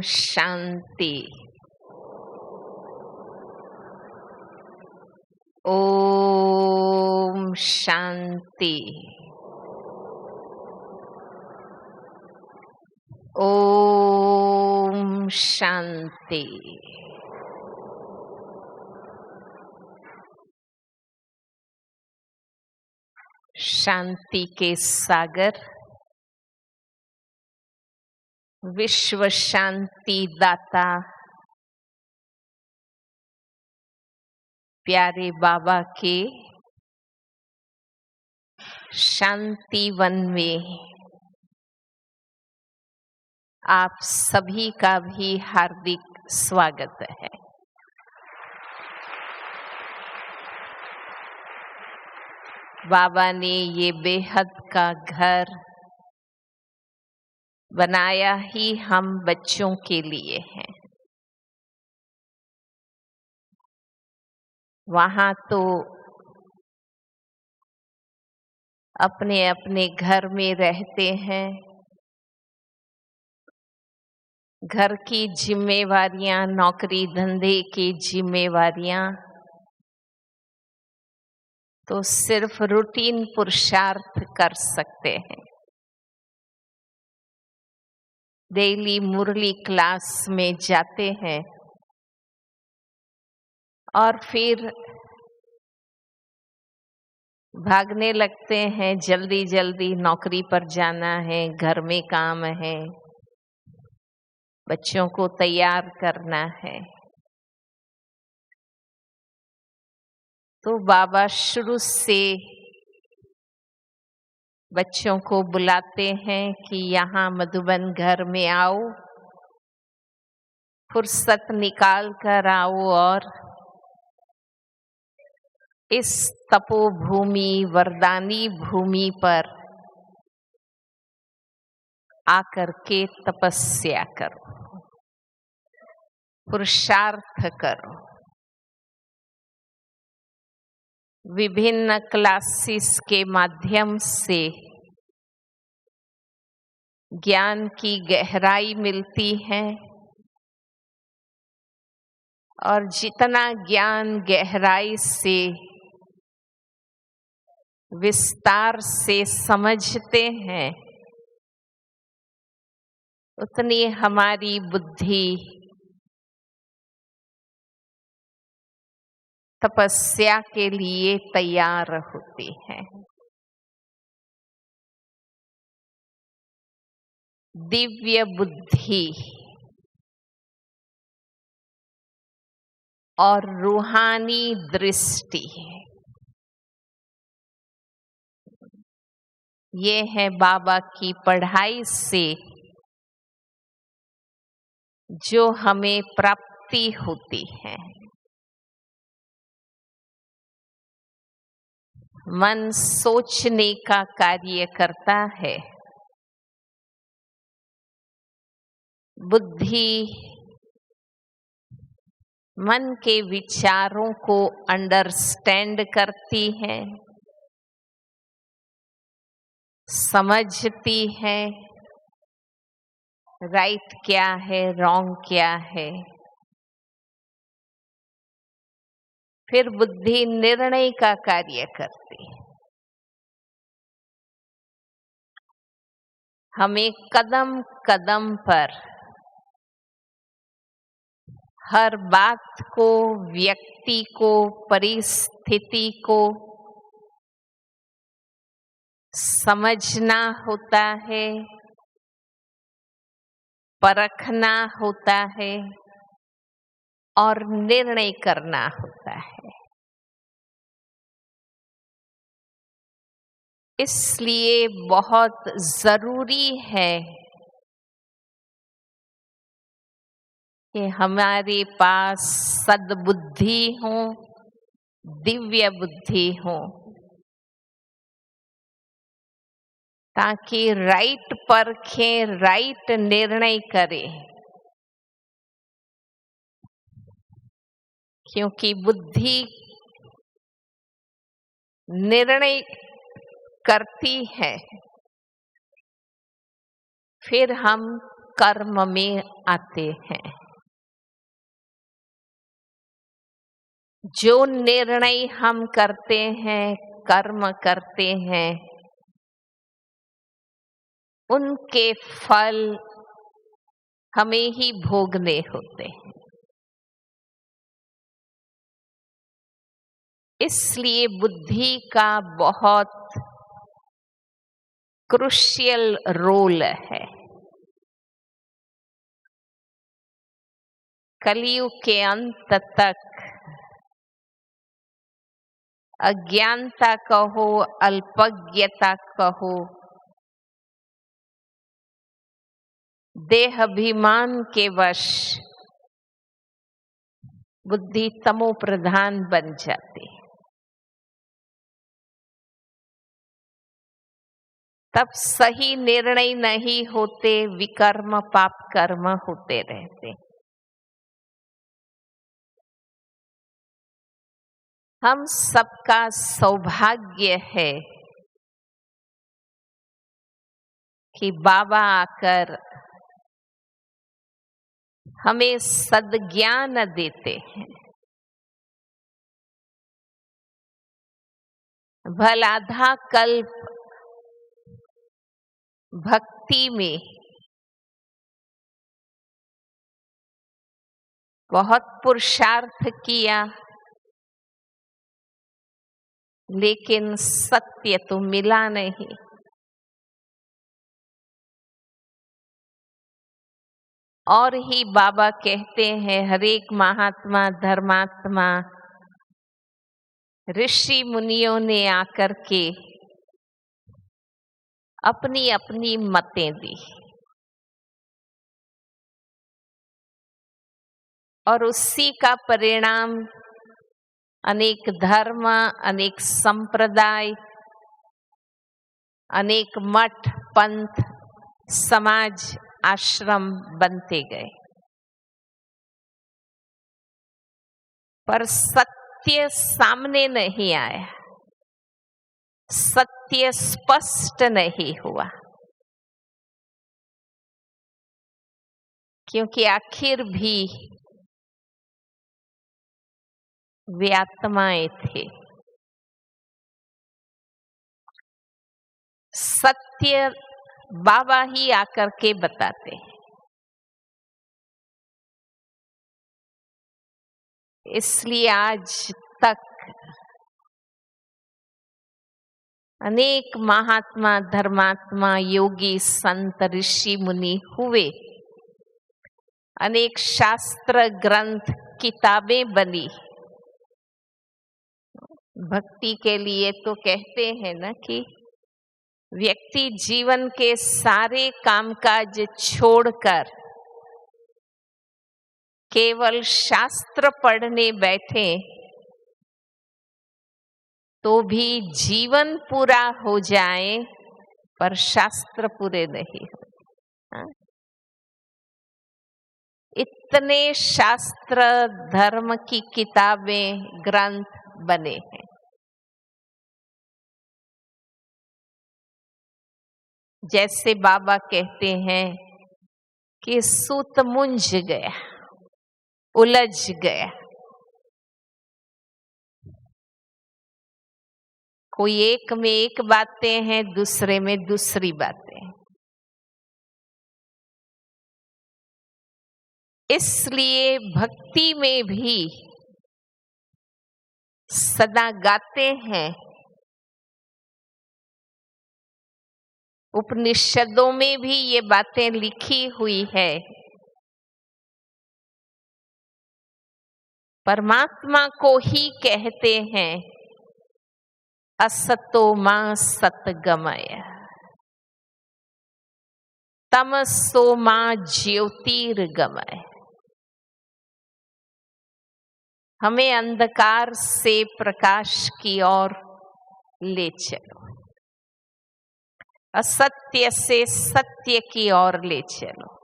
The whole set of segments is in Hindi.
शांति। ओम शांति। ओम शांति। शांति के सागर, विश्व शांति दाता प्यारे बाबा के शांति वन में आप सभी का भी हार्दिक स्वागत है। बाबा ने ये बेहद का घर बनाया ही हम बच्चों के लिए है। वहाँ तो अपने अपने घर में रहते हैं, घर की जिम्मेवारियां, नौकरी धंधे की जिम्मेवारियां तो सिर्फ रूटीन पुरुषार्थ कर सकते हैं। डेली मुरली क्लास में जाते हैं और फिर भागने लगते हैं, जल्दी जल्दी नौकरी पर जाना है, घर में काम है, बच्चों को तैयार करना है। तो बाबा शुरू से बच्चों को बुलाते हैं कि यहाँ मधुबन घर में आओ, फुर्सत निकाल कर आओ और इस तपोभूमि, वरदानी भूमि पर आकर के तपस्या करो, पुरुषार्थ करो। विभिन्न क्लासेस के माध्यम से ज्ञान की गहराई मिलती है और जितना ज्ञान गहराई से विस्तार से समझते हैं उतनी हमारी बुद्धि तपस्या के लिए तैयार होती है। दिव्य बुद्धि और रूहानी दृष्टि, ये है बाबा की पढ़ाई से जो हमें प्राप्ति होती है। मन सोचने का कार्य करता है, बुद्धि मन के विचारों को अंडरस्टैंड करती है, समझती है राइट क्या है, रॉन्ग क्या है। फिर बुद्धि निर्णय का कार्य करती है, हमें कदम कदम पर हर बात को, व्यक्ति को, परिस्थिति को समझना होता है, परखना होता है और निर्णय करना होता है। इसलिए बहुत जरूरी है कि हमारे पास सद्बुद्धि हो, दिव्य बुद्धि हो, ताकि राइट परखें, राइट निर्णय करें। क्योंकि बुद्धि निर्णय करती है, फिर हम कर्म में आते हैं। जो निर्णय हम करते हैं, कर्म करते हैं, उनके फल हमें ही भोगने होते हैं। इसलिए बुद्धि का बहुत क्रूशियल रोल है। कलयुग के अंत तक अज्ञानता कहो, अल्पज्ञता कहो, देहाभिमान के वश बुद्धि तमो प्रधान बन जाती, तब सही निर्णय नहीं होते, विकर्म पाप कर्म होते रहते। हम सबका सौभाग्य है कि बाबा आकर हमें सद्ज्ञान देते हैं। भलाधा कल्प भक्ति में बहुत पुरुषार्थ किया, लेकिन सत्य तो मिला नहीं। और ही बाबा कहते हैं, हरेक महात्मा धर्मात्मा ऋषि मुनियों ने आकर के अपनी अपनी मतें दी, और उसी का परिणाम अनेक धर्म, अनेक संप्रदाय, अनेक मठ, पंथ, समाज, आश्रम बनते गए। पर सत्य सामने नहीं आया, सत्य स्पष्ट नहीं हुआ, क्योंकि आखिर भी वे आत्माएं थे। सत्य बाबा ही आकर के बताते हैं। इसलिए आज तक अनेक महात्मा धर्मात्मा योगी संत ऋषि मुनि हुए, अनेक शास्त्र ग्रंथ किताबें बनी। भक्ति के लिए तो कहते हैं ना कि व्यक्ति जीवन के सारे कामकाज छोड़कर केवल शास्त्र पढ़ने बैठे तो भी जीवन पूरा हो जाए, पर शास्त्र पूरे नहीं हो। इतने शास्त्र धर्म की किताबें ग्रंथ बने हैं। जैसे बाबा कहते हैं कि सूत मुंझ गया, उलझ गया, कोई एक में एक बातें हैं, दूसरे में दूसरी बातें। इसलिए भक्ति में भी सदा गाते हैं, उपनिषदों में भी ये बातें लिखी हुई है, परमात्मा को ही कहते हैं असतो मां सतगमय, तमसो मां ज्योतिर्गमय। हमें अंधकार से प्रकाश की ओर ले चलो, असत्य से सत्य की ओर ले चलो,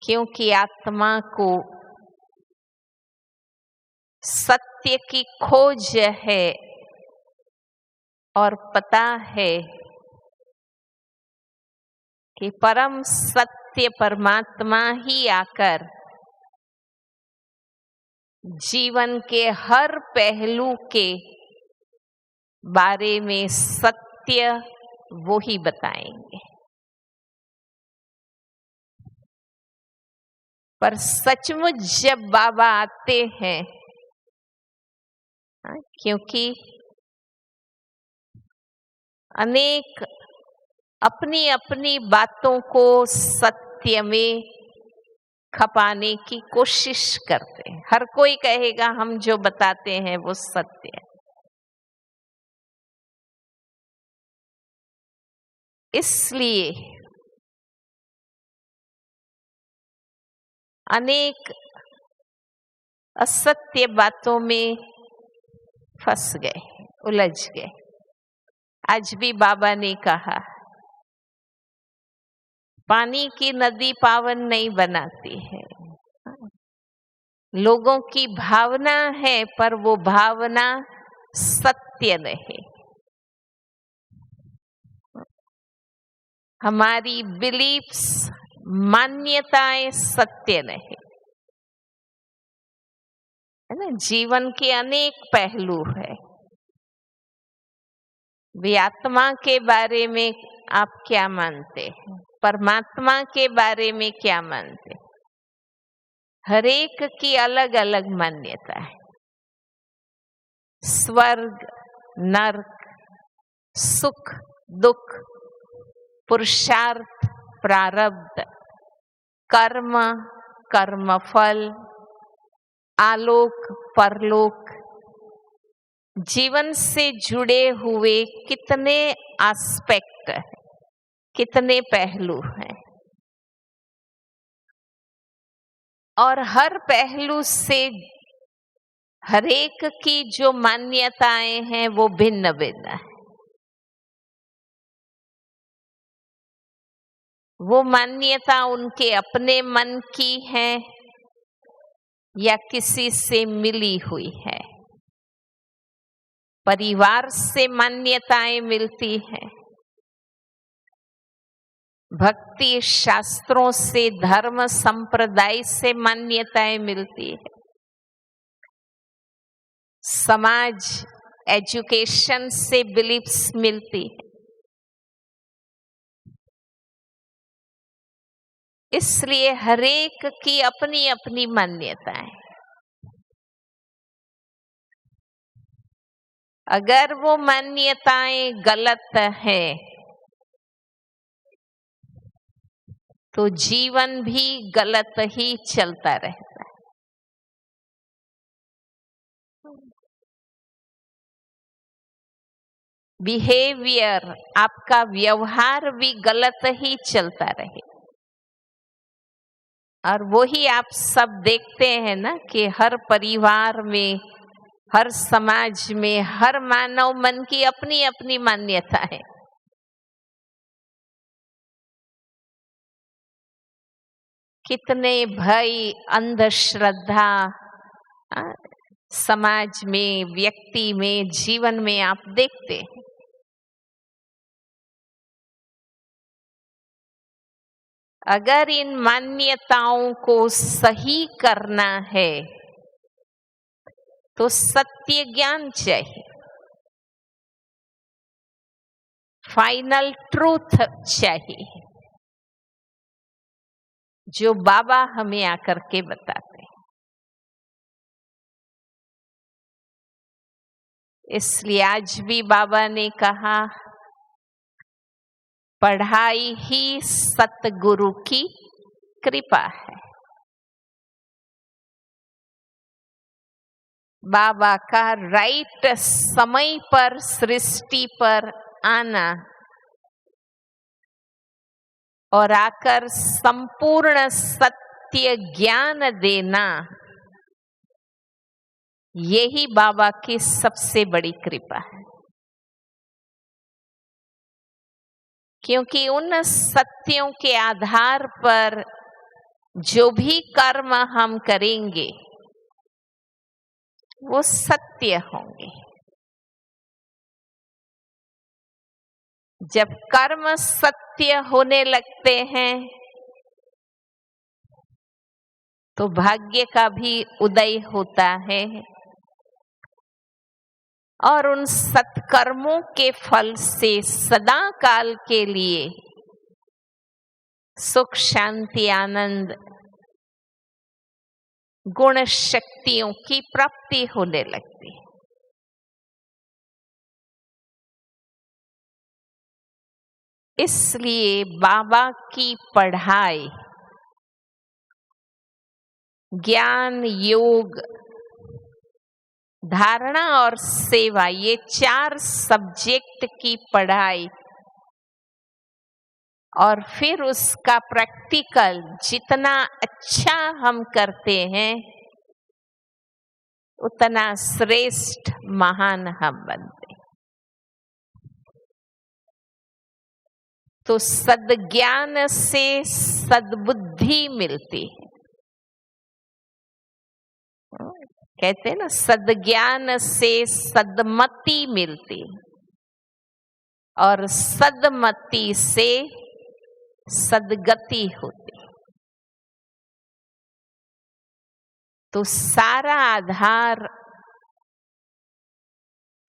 क्योंकि आत्मा को सत्य की खोज है और पता है कि परम सत्य परमात्मा ही आकर जीवन के हर पहलू के बारे में सत्य वो ही बताएंगे। पर सचमुच जब बाबा आते हैं, क्योंकि अनेक अपनी अपनी बातों को सत्य में खपाने की कोशिश करते हैं। हर कोई कहेगा हम जो बताते हैं वो सत्य है। इसलिए अनेक असत्य बातों में फंस गए, उलझ गए। आज भी बाबा ने कहा, पानी की नदी पावन नहीं बनाती है। लोगों की भावना है, पर वो भावना सत्य नहीं। हमारी बिलीफ्स, मान्यताएं सत्य नहीं है ना। जीवन के अनेक पहलू है। वे आत्मा के बारे में आप क्या मानते हैं, परमात्मा के बारे में क्या मानते हैं, हर एक की अलग अलग मान्यता है। स्वर्ग, नरक, सुख, दुख, पुरुषार्थ, प्रारब्ध, कर्म, कर्मफल, आलोक, परलोक, जीवन से जुड़े हुए कितने एस्पेक्ट हैं, कितने पहलू हैं, और हर पहलू से हर एक की जो मान्यताएं हैं वो भिन्न भिन्न है। वो मान्यता उनके अपने मन की है या किसी से मिली हुई है। परिवार से मान्यताएं मिलती हैं, भक्ति शास्त्रों से, धर्म संप्रदाय से मान्यताएं मिलती है, समाज एजुकेशन से बिलीफ्स मिलती है। इसलिए हरेक की अपनी अपनी मान्यता है। अगर वो मान्यताएं गलत है तो जीवन भी गलत ही चलता रहता है। बिहेवियर, आपका व्यवहार भी गलत ही चलता रहे। और वही आप सब देखते हैं ना कि हर परिवार में, हर समाज में, हर मानव मन की अपनी अपनी मान्यता है। कितने भय, अंधश्रद्धा समाज में, व्यक्ति में, जीवन में आप देखते हैं। अगर इन मान्यताओं को सही करना है तो सत्य ज्ञान चाहिए, फाइनल ट्रूथ चाहिए, जो बाबा हमें आकर के बताते हैं। इसलिए आज भी बाबा ने कहा, पढ़ाई ही सतगुरु की कृपा है। बाबा का राइट समय पर सृष्टि पर आना और आकर संपूर्ण सत्य ज्ञान देना, यही बाबा की सबसे बड़ी कृपा है। क्योंकि उन सत्यों के आधार पर जो भी कर्म हम करेंगे वो सत्य होंगे। जब कर्म सत्य होने लगते हैं तो भाग्य का भी उदय होता है और उन सत्कर्मों के फल से सदा काल के लिए सुख शांति आनंद गुण शक्तियों की प्राप्ति होने लगती है। इसलिए बाबा की पढ़ाई ज्ञान योग धारणा और सेवा, ये 4 सब्जेक्ट की पढ़ाई और फिर उसका प्रैक्टिकल जितना अच्छा हम करते हैं उतना श्रेष्ठ महान हम बनते हैं। तो सद्ज्ञान से सद्बुद्धि मिलती है। कहते हैं ना, सद्ज्ञान से सद्मति मिलती और सद्मति से सद्गति होती। तो सारा आधार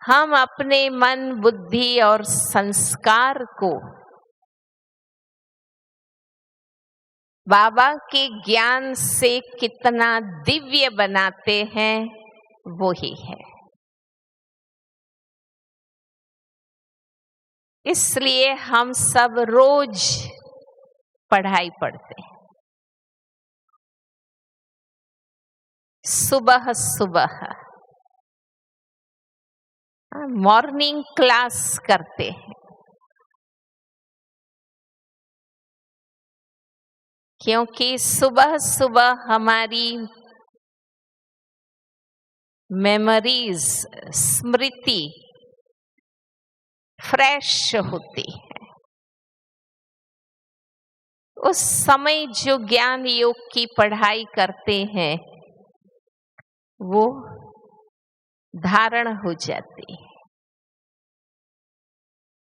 हम अपने मन बुद्धि और संस्कार को बाबा के ज्ञान से कितना दिव्य बनाते हैं वो ही है। इसलिए हम सब रोज पढ़ाई पढ़ते हैं। सुबह सुबह मॉर्निंग क्लास करते हैं, क्योंकि सुबह सुबह हमारी मेमोरीज स्मृति फ्रेश होती है। उस समय जो ज्ञान योग की पढ़ाई करते हैं वो धारण हो जाती है,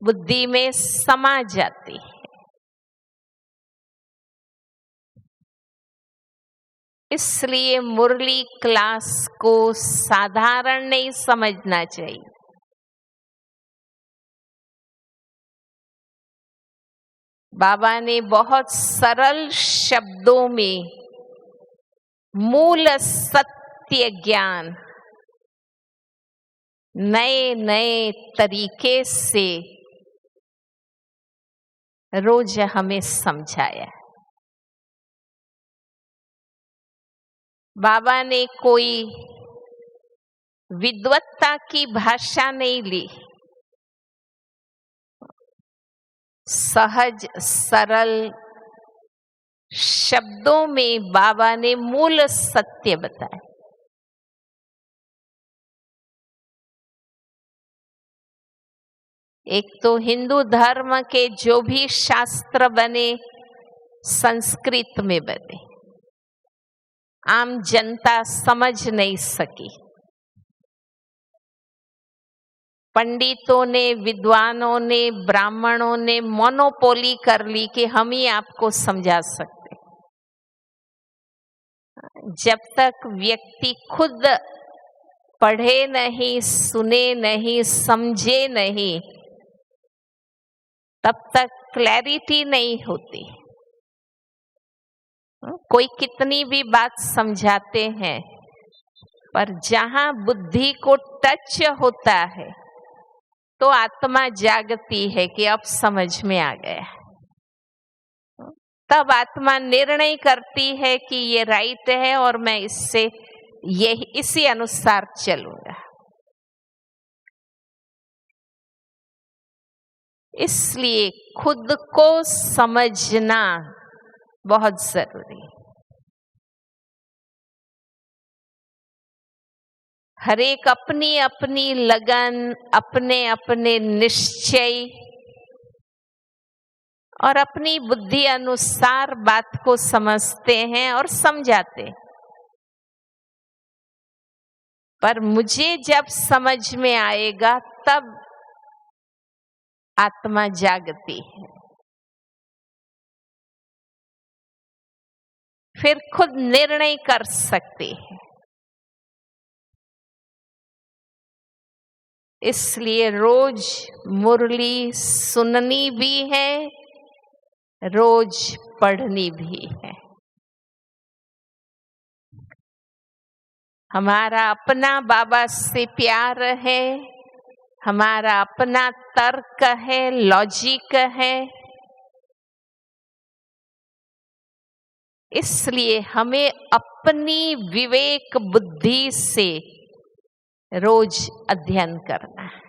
बुद्धि में समा जाती है। इसलिए मुरली क्लास को साधारण नहीं समझना चाहिए। बाबा ने बहुत सरल शब्दों में मूल सत्य ज्ञान नए नए तरीके से रोज हमें समझाया। बाबा ने कोई विद्वत्ता की भाषा नहीं ली, सहज सरल शब्दों में बाबा ने मूल सत्य बताए। एक तो हिंदू धर्म के जो भी शास्त्र बने संस्कृत में बने, आम जनता समझ नहीं सकी। पंडितों ने, विद्वानों ने, ब्राह्मणों ने मोनोपोली कर ली कि हम ही आपको समझा सकते। जब तक व्यक्ति खुद पढ़े नहीं, सुने नहीं, समझे नहीं, तब तक क्लैरिटी नहीं होती। कोई कितनी भी बात समझाते हैं, पर जहां बुद्धि को टच होता है तो आत्मा जागती है कि अब समझ में आ गया। तब आत्मा निर्णय करती है कि ये राइट है और मैं इससे इसी अनुसार चलूंगा। इसलिए खुद को समझना बहुत जरूरी है। हर एक अपनी अपनी लगन, अपने अपने निश्चय और अपनी बुद्धि अनुसार बात को समझते हैं और समझाते। पर मुझे जब समझ में आएगा तब आत्मा जागती है, फिर खुद निर्णय कर सकती है। इसलिए रोज मुरली सुननी भी है, रोज पढ़नी भी है। हमारा अपना बाबा से प्यार है, हमारा अपना तर्क है, लॉजिक है। इसलिए हमें अपनी विवेक बुद्धि से रोज अध्ययन करना है।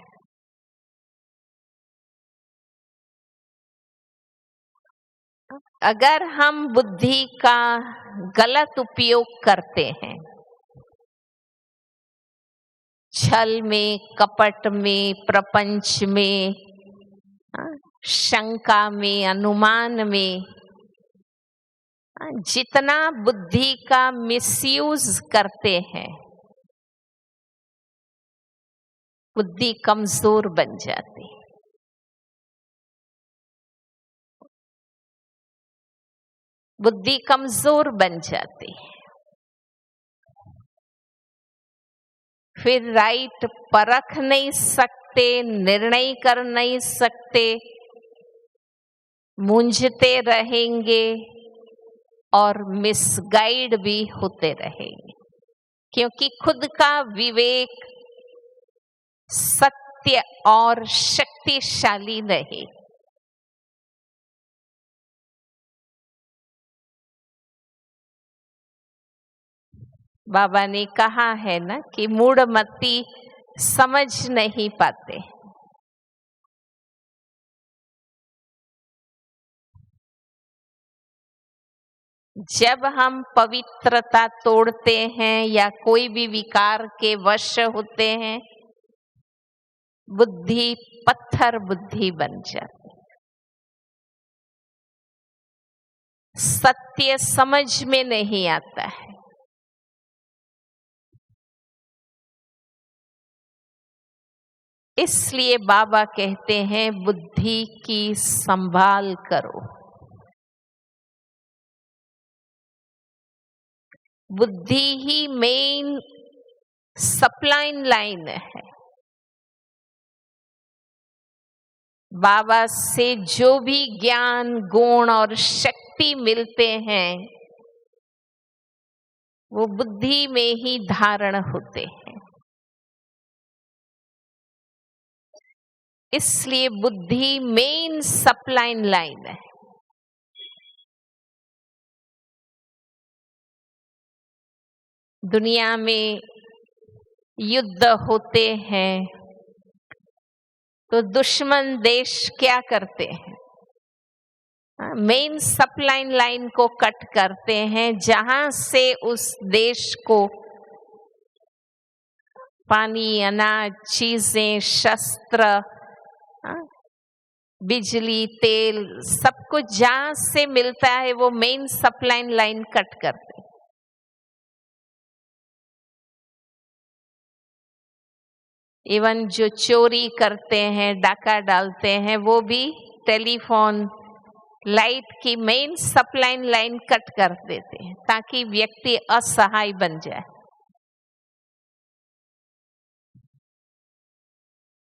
अगर हम बुद्धि का गलत उपयोग करते हैं, छल में, कपट में, प्रपंच में, शंका में, अनुमान में, जितना बुद्धि का मिसयूज करते हैं, बुद्धि कमजोर बन जाती है। बुद्धि कमजोर बन जाती है। फिर राइट परख नहीं सकते, निर्णय कर नहीं सकते, मूंझते रहेंगे और मिसगाइड भी होते रहेंगे, क्योंकि खुद का विवेक सत्य और शक्तिशाली नहीं। बाबा ने कहा है ना कि मूढ़मती समझ नहीं पाते। जब हम पवित्रता तोड़ते हैं या कोई भी विकार के वश होते हैं, बुद्धि पत्थर बुद्धि बन जाती, सत्य समझ में नहीं आता है। इसलिए बाबा कहते हैं बुद्धि की संभाल करो। बुद्धि ही मेन सप्लाई लाइन है। बाबा से जो भी ज्ञान, गुण और शक्ति मिलते हैं, वो बुद्धि में ही धारण होते हैं। इसलिए बुद्धि मेन सप्लाई लाइन है। दुनिया में युद्ध होते हैं तो दुश्मन देश क्या करते हैं? मेन सप्लाई लाइन को कट करते हैं, जहां से उस देश को पानी, अनाज, चीजें, शस्त्र, बिजली, तेल, सब कुछ जहां से मिलता है वो मेन सप्लाई लाइन कट करते हैं। इवन जो चोरी करते हैं, डाका डालते हैं, वो भी टेलीफोन, लाइट की मेन सप्लाई लाइन कट कर देते हैं ताकि व्यक्ति असहाय बन जाए।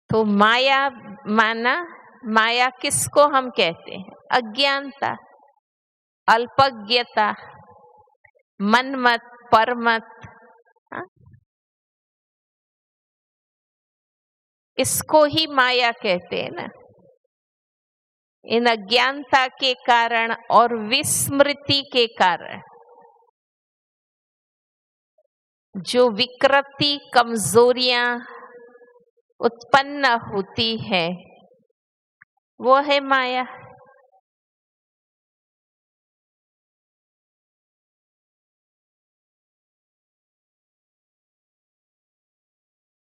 तो माया माना, माया किसको हम कहते हैं? अज्ञानता, अल्पज्ञता, मनमत, परमत, इसको ही माया कहते हैं ना। इन अज्ञानता के कारण और विस्मृति के कारण जो विकृति, कमजोरियां उत्पन्न होती है, वो है माया।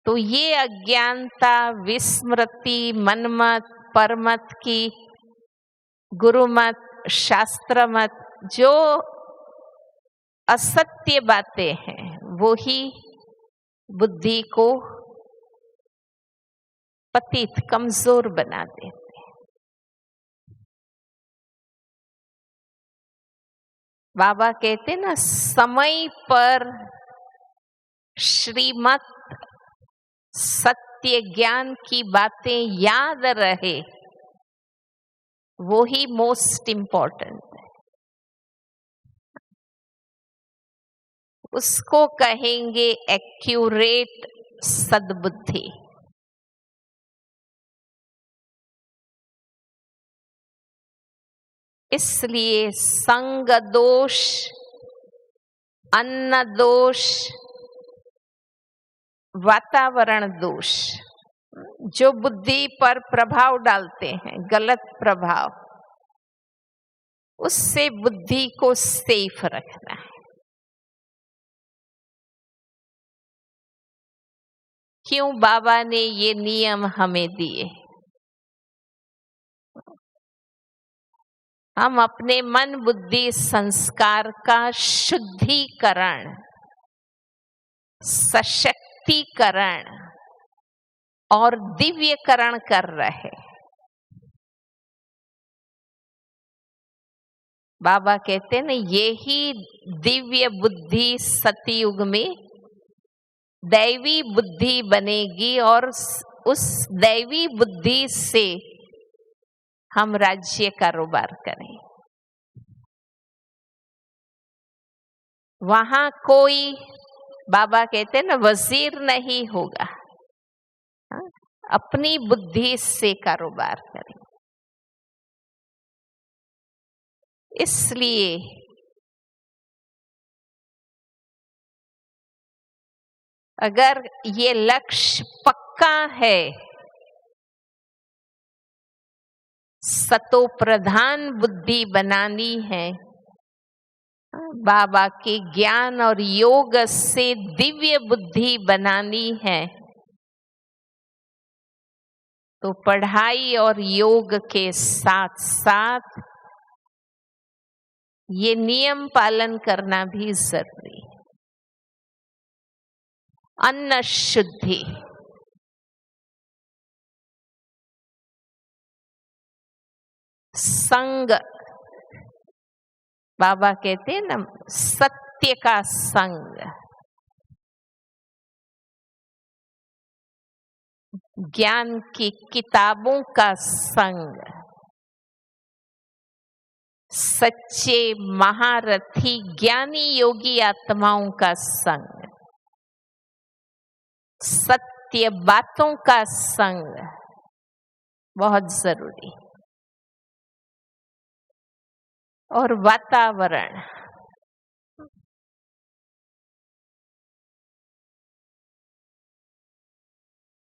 तो ये अज्ञानता, विस्मृति, मनमत, परमत की, गुरुमत, शास्त्र मत, जो असत्य बातें हैं, वो ही बुद्धि को पतित, कमजोर बना देते हैं। बाबा कहते ना, समय पर श्रीमत सत्य ज्ञान की बातें याद रहे, वो ही मोस्ट इम्पोर्टेंट है। उसको कहेंगे एक्यूरेट सद्बुद्धि। इसलिए संग दोष, अन्न दोष, वातावरण दोष जो बुद्धि पर प्रभाव डालते हैं, गलत प्रभाव, उससे बुद्धि को सेफ रखना है। क्यों बाबा ने ये नियम हमें दिए? हम अपने मन बुद्धि संस्कार का शुद्धिकरण, सशक्तिकरण और दिव्यकरण कर रहे। बाबा कहते हैं ना, यही दिव्य बुद्धि सतयुग में दैवी बुद्धि बनेगी और उस दैवी बुद्धि से हम राज्य कारोबार करें। वहां कोई, बाबा कहते हैं ना, वजीर नहीं होगा। अपनी बुद्धि से कारोबार करें। इसलिए अगर ये लक्ष्य पक्का है, सतो प्रधान बुद्धि बनानी है, बाबा के ज्ञान और योग से दिव्य बुद्धि बनानी है, तो पढ़ाई और योग के साथ साथ ये नियम पालन करना भी जरूरी है। अन्न शुद्धि, संग, बाबा कहते हैं ना, सत्य का संग, ज्ञान की किताबों का संग, सच्चे महारथी ज्ञानी योगी आत्माओं का संग, सत्य बातों का संग बहुत जरूरी। और वातावरण,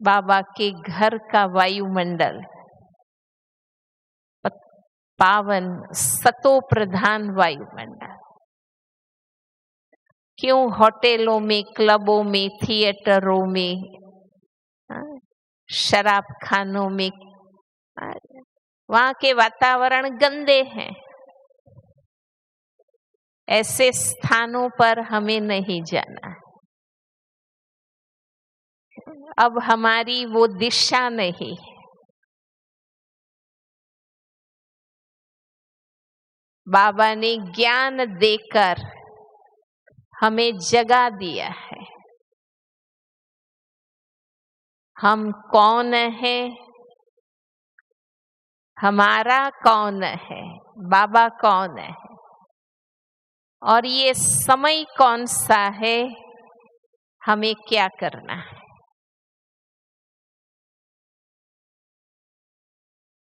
बाबा के घर का वायुमंडल पावन सतो प्रधान वायुमंडल। क्यों होटलों में, क्लबों में, थिएटरों में, शराब खानों में वहां के वातावरण गंदे हैं? ऐसे स्थानों पर हमें नहीं जाना। अब हमारी वो दिशा नहीं। बाबा ने ज्ञान देकर हमें जगा दिया है। हम कौन है, हमारा कौन है, बाबा कौन है, और ये समय कौन सा है, हमें क्या करना है।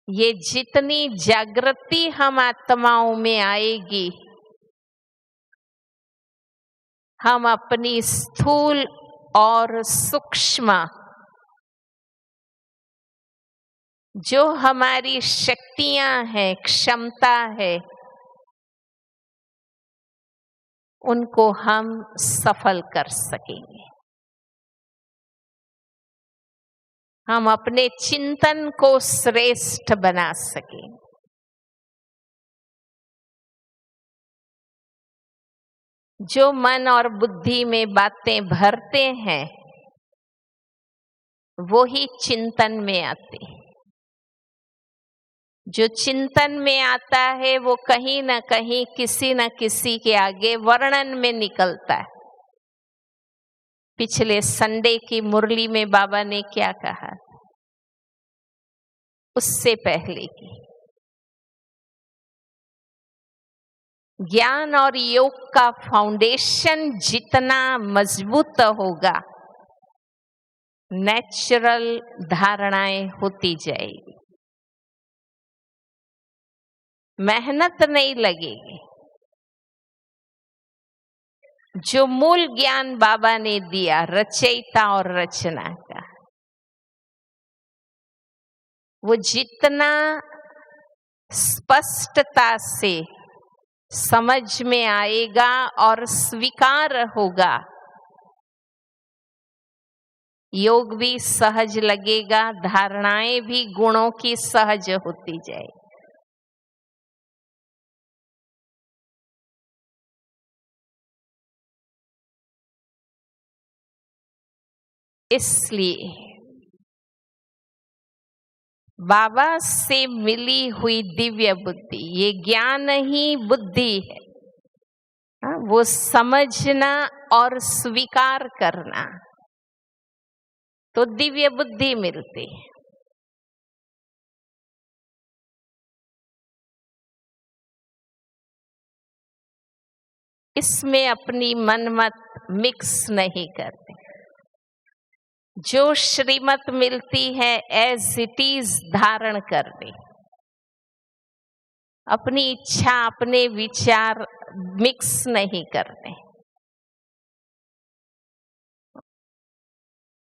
ये जितनी जागृति हम आत्माओं में आएगी, हम अपनी स्थूल और सूक्ष्म जो हमारी शक्तियां हैं, क्षमता है, उनको हम सफल कर सकेंगे। हम अपने चिंतन को श्रेष्ठ बना सकेंगे। जो मन और बुद्धि में बातें भरते हैं, वो ही चिंतन में आते हैं। जो चिंतन में आता है वो कहीं न कहीं किसी न किसी के आगे वर्णन में निकलता है। पिछले संडे की मुरली में बाबा ने क्या कहा, उससे पहले की ज्ञान और योग का फाउंडेशन जितना मजबूत होगा, नेचुरल धारणाएं होती जाएगी, मेहनत नहीं लगेगी। जो मूल ज्ञान बाबा ने दिया रचयिता और रचना का, वो जितना स्पष्टता से समझ में आएगा और स्वीकार होगा, योग भी सहज लगेगा, धारणाएं भी गुणों की सहज होती जाए। इसलिए बाबा से मिली हुई दिव्य बुद्धि, ये ज्ञान ही बुद्धि है, वो समझना और स्वीकार करना, तो दिव्य बुद्धि मिलती है। इसमें अपनी मनमत मिक्स नहीं करते। जो श्रीमत मिलती है एज इट इज धारण करनी, अपनी इच्छा अपने विचार मिक्स नहीं करने।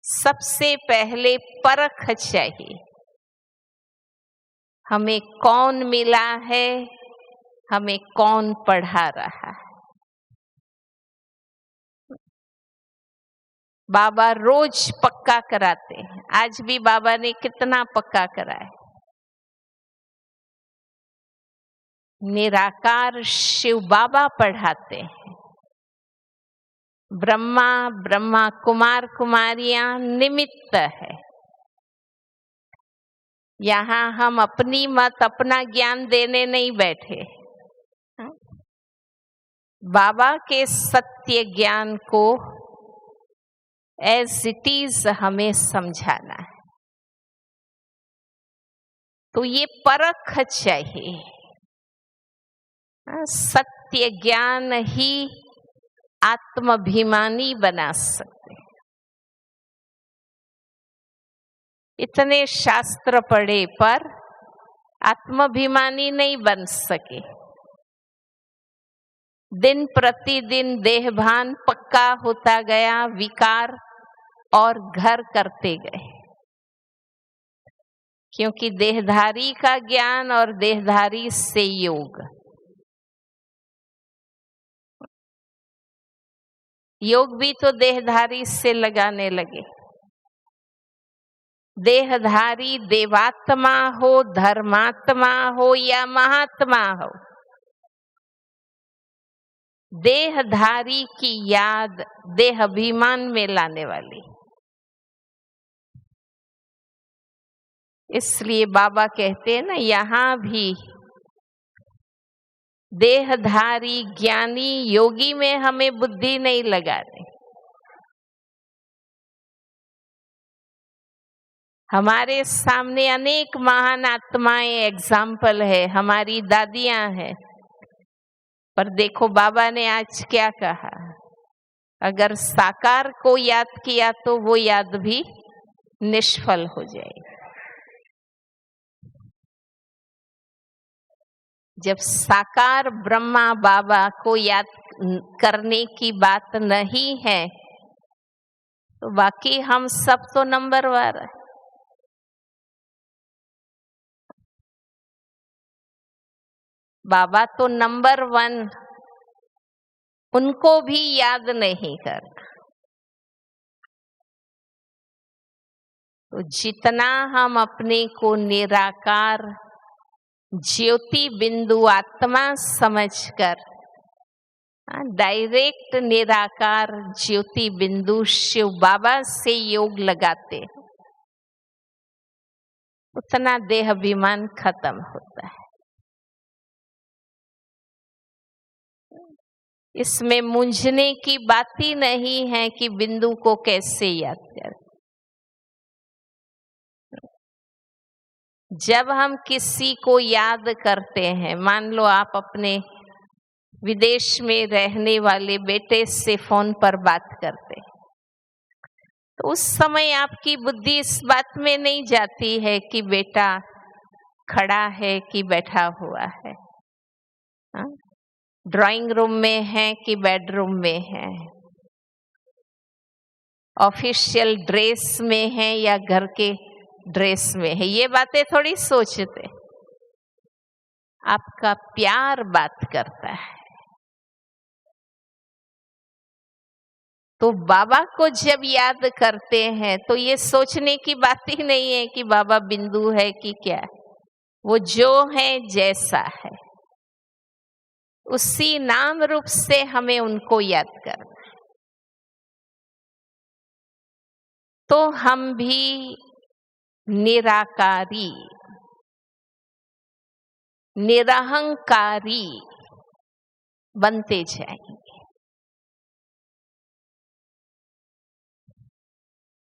सबसे पहले परख चाहिए, हमें कौन मिला है, हमें कौन पढ़ा रहा है। बाबा रोज पक्का कराते हैं, आज भी बाबा ने कितना पक्का कराया। निराकार शिव बाबा पढ़ाते हैं, ब्रह्मा कुमार कुमारियां निमित्त है। यहाँ हम अपनी मत अपना ज्ञान देने नहीं बैठे, बाबा के सत्य ज्ञान को एज इट इज हमें समझाना है। तो ये परख चाहिए, सत्य ज्ञान ही आत्माभिमानी बना सकते। इतने शास्त्र पढ़े पर आत्माभिमानी नहीं बन सके। दिन प्रतिदिन देहभान पक्का होता गया, विकार और घर करते गए, क्योंकि देहधारी का ज्ञान और देहधारी से योग, योग भी तो देहधारी से लगाने लगे। देहधारी देवात्मा हो, धर्मात्मा हो या महात्मा हो, देहधारी की याद देह अभिमान में लाने वाली। इसलिए बाबा कहते हैं ना, यहाँ भी देहधारी ज्ञानी योगी में हमें बुद्धि नहीं लगानी। हमारे सामने अनेक महान आत्माएं एग्जाम्पल है, हमारी दादियां हैं, पर देखो बाबा ने आज क्या कहा, अगर साकार को याद किया तो वो याद भी निष्फल हो जाएगी। जब साकार ब्रह्मा बाबा को याद करने की बात नहीं है, तो बाकी हम सब तो नंबरवार है। बाबा तो नंबर 1, उनको भी याद नहीं करना। तो जितना हम अपने को निराकार ज्योति बिंदु आत्मा समझकर डायरेक्ट निराकार ज्योति बिंदु शिव बाबा से योग लगाते हैं, उतना देहाभिमान खत्म होता है। इसमें मूंझने की बात ही नहीं है कि बिंदु को कैसे याद करें। जब हम किसी को याद करते हैं, मान लो आप अपने विदेश में रहने वाले बेटे से फोन पर बात करते हैं, तो उस समय आपकी बुद्धि इस बात में नहीं जाती है कि बेटा खड़ा है कि बैठा हुआ है, ड्राइंग रूम में है कि बेडरूम में है, ऑफिशियल ड्रेस में है या घर के ड्रेस में है। ये बातें थोड़ी सोचते। आपका प्यार बात करता है। तो बाबा को जब याद करते हैं तो ये सोचने की बात ही नहीं है कि बाबा बिंदु है कि क्या। वो जो है जैसा है उसी नाम रूप से हमें उनको याद करना है। तो हम भी निराकारी, निरहंकारी बनते जाएंगे।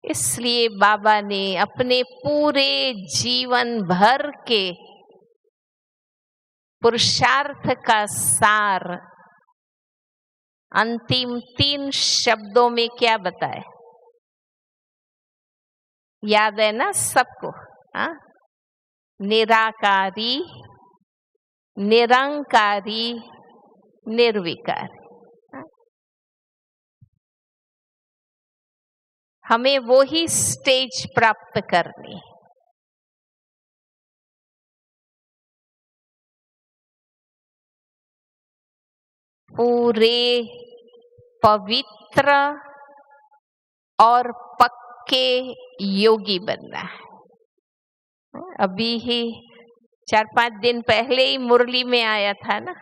इसलिए बाबा ने अपने पूरे जीवन भर के पुरुषार्थ का सार अंतिम 3 शब्दों में क्या बताया? याद है ना सबको? निराकारी, निरंकारी, निर्विकारी। हमें वो ही स्टेज प्राप्त करनी। पूरे पवित्र और पक्के योगी बनना है। अभी ही 4-5 दिन पहले ही मुरली में आया था ना,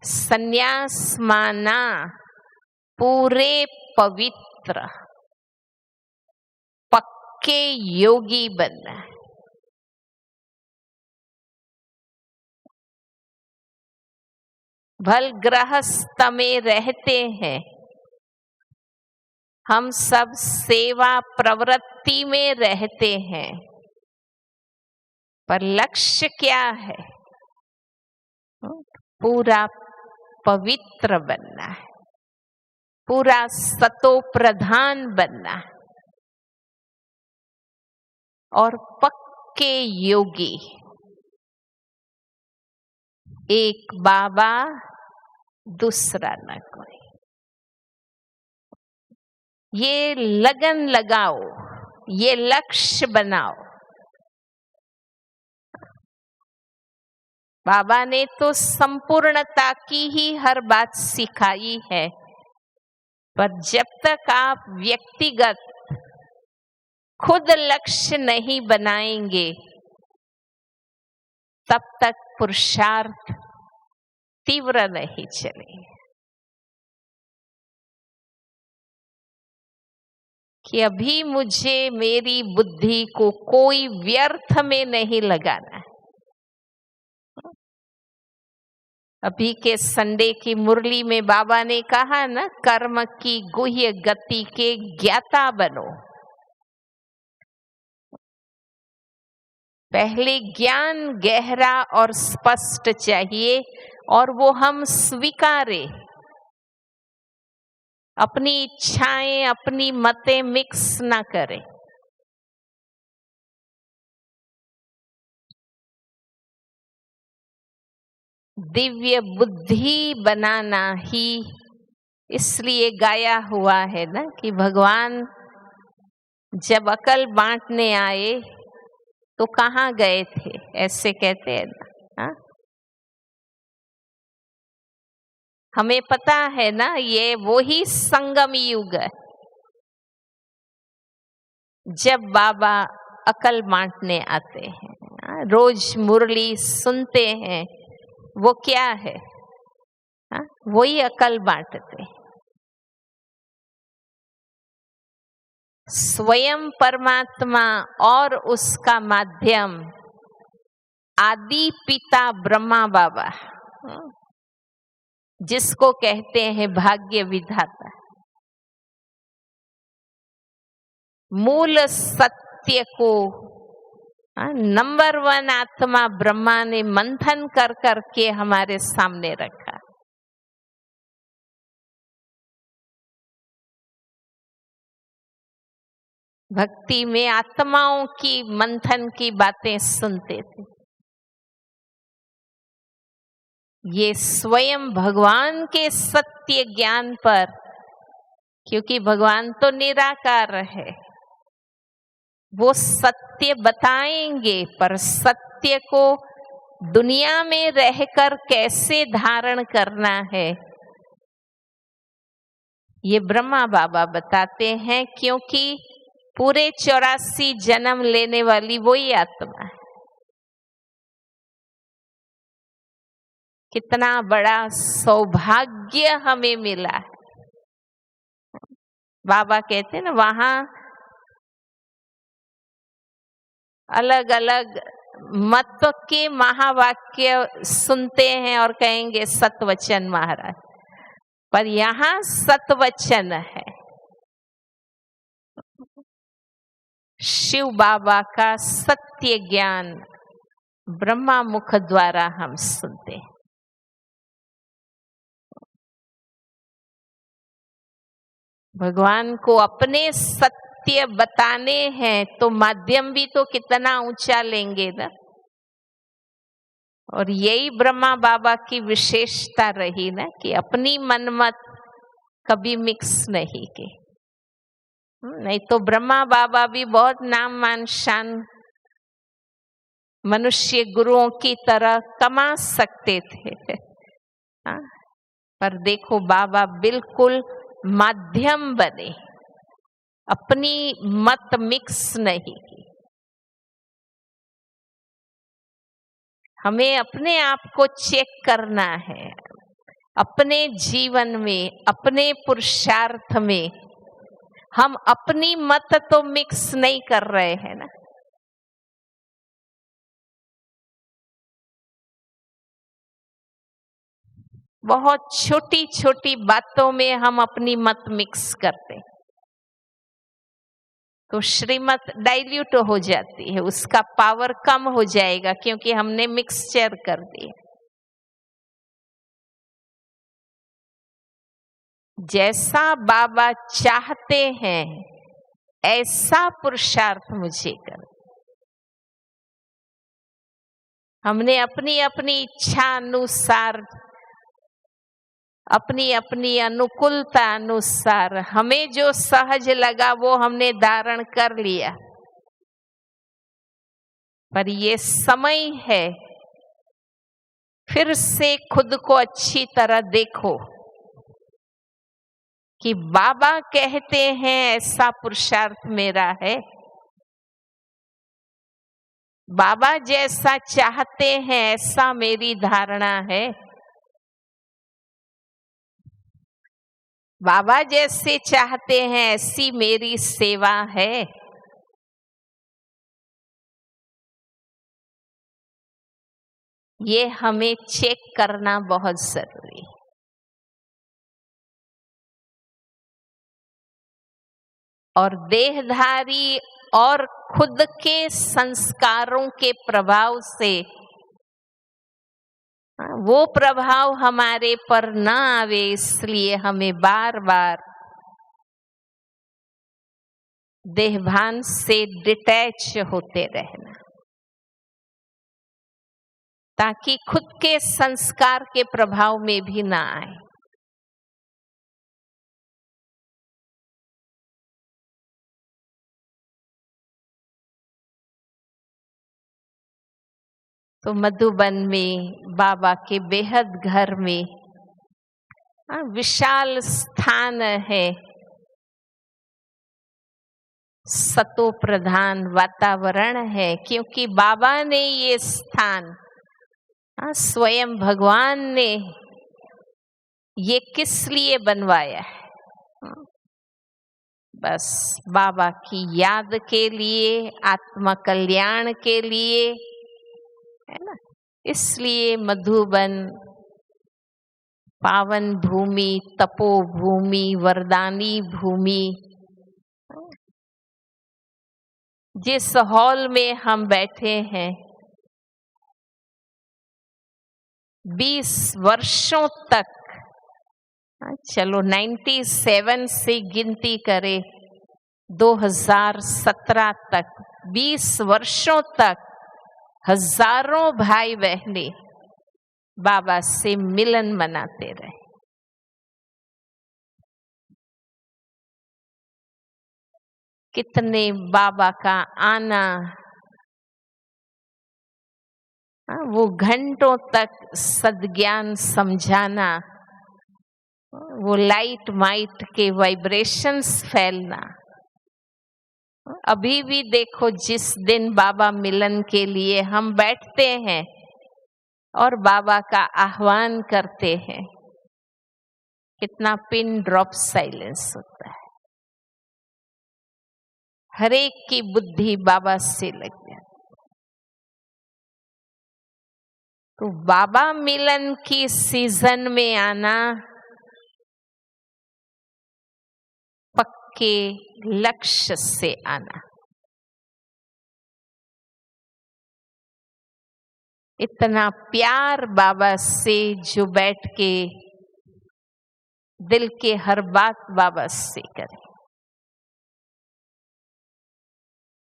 संन्यास माना पूरे पवित्र पक्के योगी बनना है। भल गृहस्थ में रहते हैं, हम सब सेवा प्रवृत्ति में रहते हैं, पर लक्ष्य क्या है? पूरा पवित्र बनना है, पूरा सतो प्रधान बनना है और पक्के योगी। एक बाबा दूसरा न कोई। ये लगन लगाओ, ये लक्ष्य बनाओ। बाबा ने तो संपूर्णता की ही हर बात सिखाई है, पर जब तक आप व्यक्तिगत खुद लक्ष्य नहीं बनाएंगे तब तक पुरुषार्थ तीव्र नहीं चलेगा। कि अभी मुझे मेरी बुद्धि को कोई व्यर्थ में नहीं लगाना है। अभी के संडे की मुरली में बाबा ने कहा ना, कर्म की गुह्य गति के ज्ञाता बनो। पहले ज्ञान गहरा और स्पष्ट चाहिए और वो हम स्वीकारें। अपनी इच्छाएं, अपनी मतें मिक्स ना करें। दिव्य बुद्धि बनाना ही इसलिए गाया हुआ है ना कि भगवान जब अकल बांटने आए तो कहाँ गए थे, ऐसे कहते हैं ना। हमें पता है ना, ये वो ही संगम युग है जब बाबा अकल बांटने आते हैं। रोज मुरली सुनते हैं, वो क्या है? वही अकल बांटते हैं। स्वयं परमात्मा और उसका माध्यम आदि पिता ब्रह्मा बाबा, जिसको कहते हैं भाग्य विधाता, मूल सत्य को नंबर 1 आत्मा ब्रह्मा ने मंथन कर करके हमारे सामने रखा। भक्ति में आत्माओं की मंथन की बातें सुनते थे। ये स्वयं भगवान के सत्य ज्ञान पर, क्योंकि भगवान तो निराकार है, वो सत्य बताएंगे, पर सत्य को दुनिया में रहकर कैसे धारण करना है ये ब्रह्मा बाबा बताते हैं, क्योंकि पूरे 84 जन्म लेने वाली वही आत्मा है। कितना बड़ा सौभाग्य हमें मिला है। बाबा कहते हैं ना, वहां अलग अलग मत के महावाक्य सुनते हैं और कहेंगे सतवचन महाराज, पर यहाँ सतवचन है। शिव बाबा का सत्य ज्ञान ब्रह्मा मुख द्वारा हम सुनते हैं। भगवान को अपने सत्य बताने हैं तो माध्यम भी तो कितना ऊंचा लेंगे ना। और यही ब्रह्मा बाबा की विशेषता रही ना कि अपनी मनमत कभी मिक्स नहीं की। नहीं तो ब्रह्मा बाबा भी बहुत नाम मान शान मनुष्य गुरुओं की तरह कमा सकते थे, पर देखो बाबा बिल्कुल माध्यम बने, अपनी मत मिक्स नहीं की। हमें अपने आप को चेक करना है, अपने जीवन में, अपने पुरुषार्थ में हम अपनी मत तो मिक्स नहीं कर रहे हैं ना। बहुत छोटी छोटी बातों में हम अपनी मत मिक्स करते, तो श्रीमत डाइल्यूट हो जाती है, उसका पावर कम हो जाएगा, क्योंकि हमने मिक्सचर कर दिया। जैसा बाबा चाहते हैं ऐसा पुरुषार्थ मुझे कर। हमने अपनी अपनी इच्छा अनुसार, अपनी अपनी अनुकूलता अनुसार हमें जो सहज लगा वो हमने धारण कर लिया, पर ये समय है फिर से खुद को अच्छी तरह देखो कि बाबा कहते हैं ऐसा पुरुषार्थ मेरा है, बाबा जैसा चाहते हैं ऐसा मेरी धारणा है, बाबा जैसे चाहते हैं ऐसी मेरी सेवा है। ये हमें चेक करना बहुत जरूरी है। और देहधारी और खुद के संस्कारों के प्रभाव से वो प्रभाव हमारे पर न आवे, इसलिए हमें बार बार देहभान से डिटैच होते रहना, ताकि खुद के संस्कार के प्रभाव में भी ना आए। तो मधुबन में बाबा के बेहद घर में विशाल स्थान है, सतो प्रधान वातावरण है, क्योंकि बाबा ने ये स्थान, स्वयं भगवान ने ये किस लिए बनवाया है। बस बाबा की याद के लिए, आत्म कल्याण के लिए, है ना। इसलिए मधुबन पावन भूमि, तपोभूमि, वरदानी भूमि, जिस हॉल में हम बैठे हैं 20 वर्षों तक, चलो 97 से गिनती करें 2017 तक, 20 वर्षों तक हजारों भाई बहने बाबा से मिलन मनाते रहे। कितने बाबा का आना, वो घंटों तक सद्ज्ञान समझाना, वो लाइट माइट के वाइब्रेशंस फैलना। अभी भी देखो, जिस दिन बाबा मिलन के लिए हम बैठते हैं और बाबा का आह्वान करते हैं, कितना पिन ड्रॉप साइलेंस होता है। हर एक की बुद्धि बाबा से लग जाती। तो बाबा मिलन की सीजन में आना पक्के लक्ष्य से आना। इतना प्यार बाबा से जो बैठ के दिल के हर बात बाबा से करे।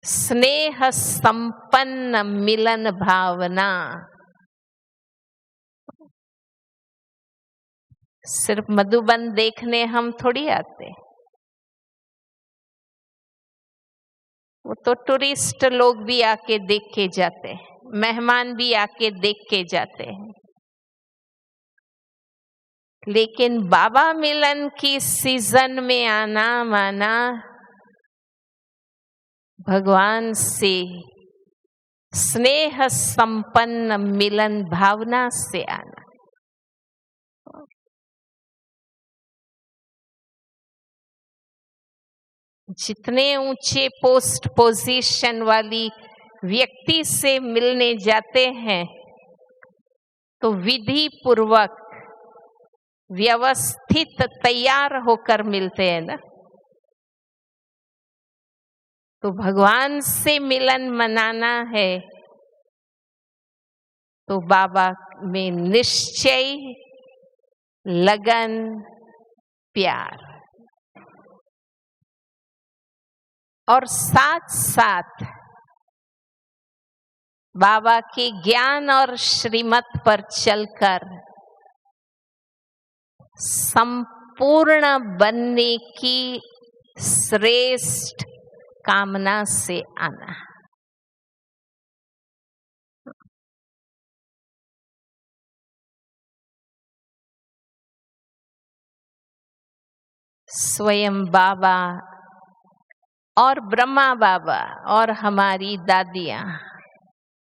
स्नेह संपन्न मिलन भावना। सिर्फ मधुबन देखने हम थोड़ी आते, वो तो टूरिस्ट लोग भी आके देख के जाते हैं, मेहमान भी आके देख के जाते हैं। लेकिन बाबा मिलन की सीजन में आना माना भगवान से स्नेह संपन्न मिलन भावना से आना। जितने ऊंचे पोस्ट पोजीशन वाली व्यक्ति से मिलने जाते हैं तो विधि पूर्वक व्यवस्थित तैयार होकर मिलते हैं ना। तो भगवान से मिलन मनाना है तो बाबा में निश्चय, लगन, प्यार और साथ साथ बाबा के ज्ञान और श्रीमत पर चलकर संपूर्ण बनने की श्रेष्ठ कामना से आना। स्वयं बाबा और ब्रह्मा बाबा और हमारी दादियाँ,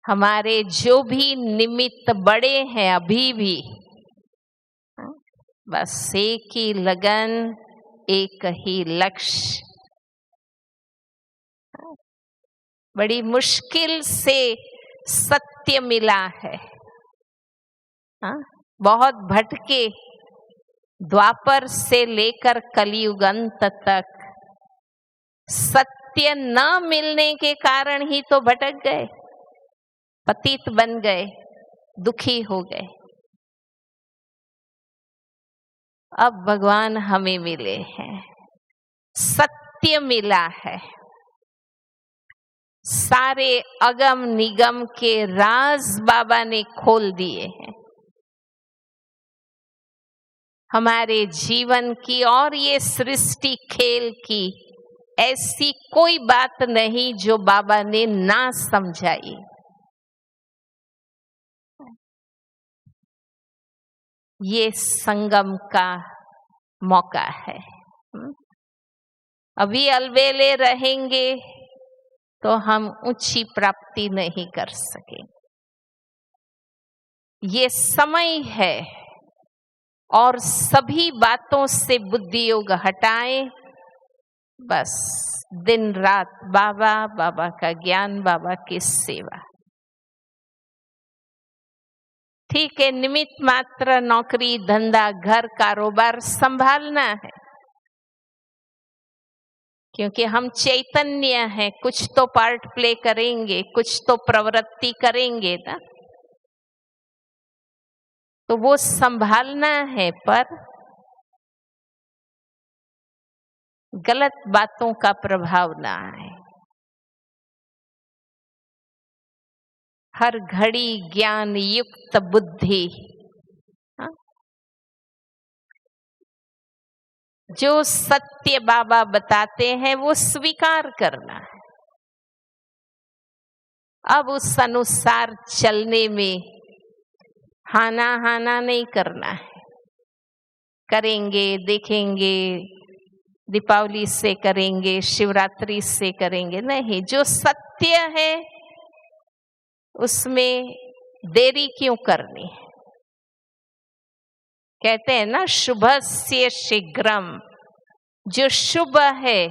हमारे जो भी निमित्त बड़े हैं अभी भी, बस एक ही लगन, एक ही लक्ष्य। बड़ी मुश्किल से सत्य मिला है, बहुत भटके, द्वापर से लेकर कलियुग अंत तक सत्य न मिलने के कारण ही तो भटक गए, पतित बन गए, दुखी हो गए। अब भगवान हमें मिले हैं, सत्य मिला है, सारे अगम निगम के राज बाबा ने खोल दिए हैं हमारे जीवन की। और ये सृष्टि खेल की ऐसी कोई बात नहीं जो बाबा ने ना समझाई। ये संगम का मौका है। अभी अलबेले रहेंगे तो हम ऊंची प्राप्ति नहीं कर सकेंगे। ये समय है और सभी बातों से बुद्धि योग हटाएं, बस दिन रात बाबा, बाबा का ज्ञान, बाबा की सेवा। ठीक है, निमित्त मात्र नौकरी धंधा घर कारोबार संभालना है, क्योंकि हम चैतन्य हैं, कुछ तो पार्ट प्ले करेंगे, कुछ तो प्रवृत्ति करेंगे ना, तो वो संभालना है। पर गलत बातों का प्रभाव ना आए। हर घड़ी ज्ञान युक्त बुद्धि, जो सत्य बाबा बताते हैं वो स्वीकार करना है। अब उस अनुसार चलने में हाना हाना नहीं करना है। करेंगे, देखेंगे, दीपावली से करेंगे, शिवरात्रि से करेंगे, नहीं। जो सत्य है उसमें देरी क्यों करनी है। कहते हैं ना, शुभस्य शीघ्रम, जो शुभ है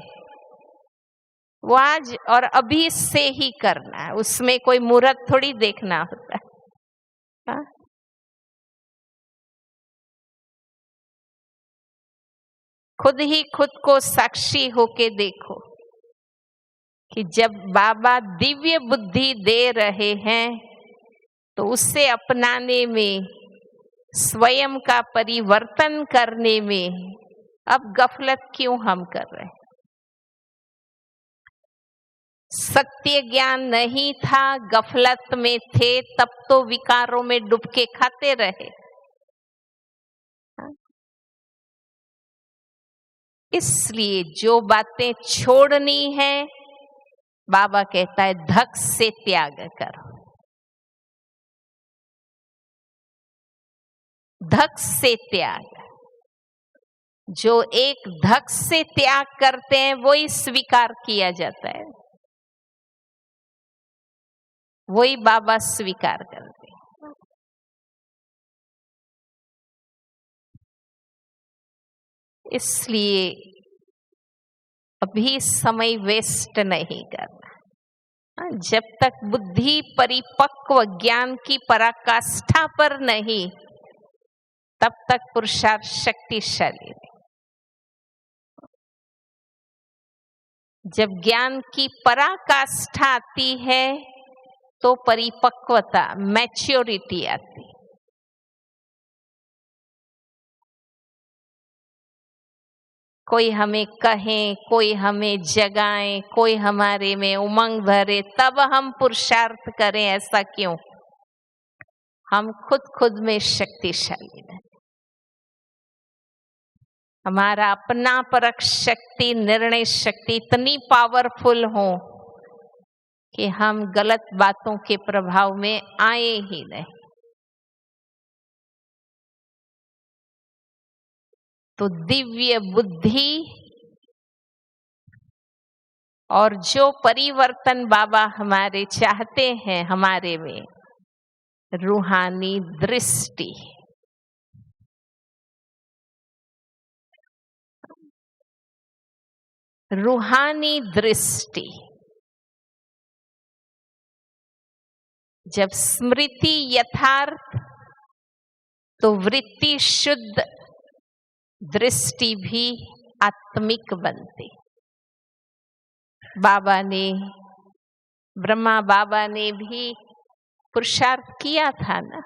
वो आज और अभी से ही करना है, उसमें कोई मुहूर्त थोड़ी देखना होता है। हाँ? खुद ही खुद को साक्षी होके देखो कि जब बाबा दिव्य बुद्धि दे रहे हैं तो उसे अपनाने में, स्वयं का परिवर्तन करने में अब गफलत क्यों हम कर रहे हैं। सत्य ज्ञान नहीं था, गफलत में थे, तब तो विकारों में डुबके खाते रहे। इसलिए जो बातें छोड़नी है, बाबा कहता है धक से त्याग करो। धक से त्याग, जो एक धक से त्याग करते हैं वही स्वीकार किया जाता है, वही बाबा स्वीकार करते हैं। इसलिए अभी समय वेस्ट नहीं करना। जब तक बुद्धि परिपक्व ज्ञान की पराकाष्ठा पर नहीं, तब तक पुरुषार्थ शक्तिशाली नहीं। जब ज्ञान की पराकाष्ठा आती है तो परिपक्वता, मैच्योरिटी आती। कोई हमें कहे, कोई हमें जगाए, कोई हमारे में उमंग भरे, तब हम पुरुषार्थ करें, ऐसा क्यों। हम खुद में शक्तिशाली हैं। हमारा अपना परख शक्ति, निर्णय शक्ति इतनी पावरफुल हो कि हम गलत बातों के प्रभाव में आए ही नहीं। तो दिव्य बुद्धि और जो परिवर्तन बाबा हमारे चाहते हैं हमारे में, रूहानी दृष्टि, रूहानी दृष्टि। जब स्मृति यथार्थ तो वृत्ति शुद्ध, दृष्टि भी आत्मिक बनती। बाबा ने, ब्रह्मा बाबा ने भी पुरुषार्थ किया था ना।